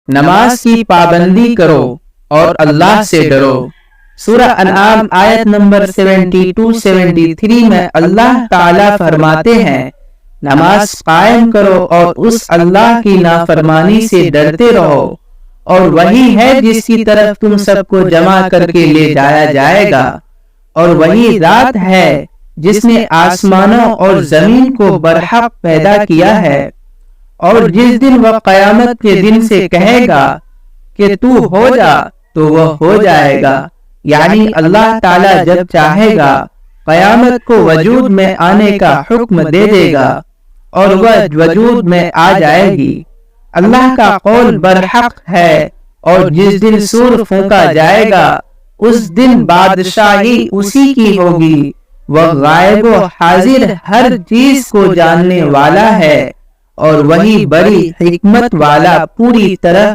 نماز کی پابندی کرو اور اللہ سے ڈرو۔ سورہ انعام آیت نمبر 72-73 میں اللہ تعالیٰ فرماتے ہیں، نماز قائم کرو اور اس اللہ کی نافرمانی سے ڈرتے رہو، اور وہی ہے جس کی طرف تم سب کو جمع کر کے لے جایا جائے گا، اور وہی ذات ہے جس نے آسمانوں اور زمین کو برحق پیدا کیا ہے، اور جس دن وہ قیامت کے دن سے کہے گا کہ تو ہو جا تو وہ ہو جائے گا، یعنی اللہ تعالیٰ جب چاہے گا قیامت کو وجود میں آنے کا حکم دے دے گا اور وہ وجود میں آ جائے گی۔ اللہ کا قول برحق ہے، اور جس دن سور پھونکا جائے گا اس دن بادشاہی اسی کی ہوگی، وہ غائب و حاضر ہر چیز کو جاننے والا ہے، اور وہی بڑی حکمت والا پوری طرح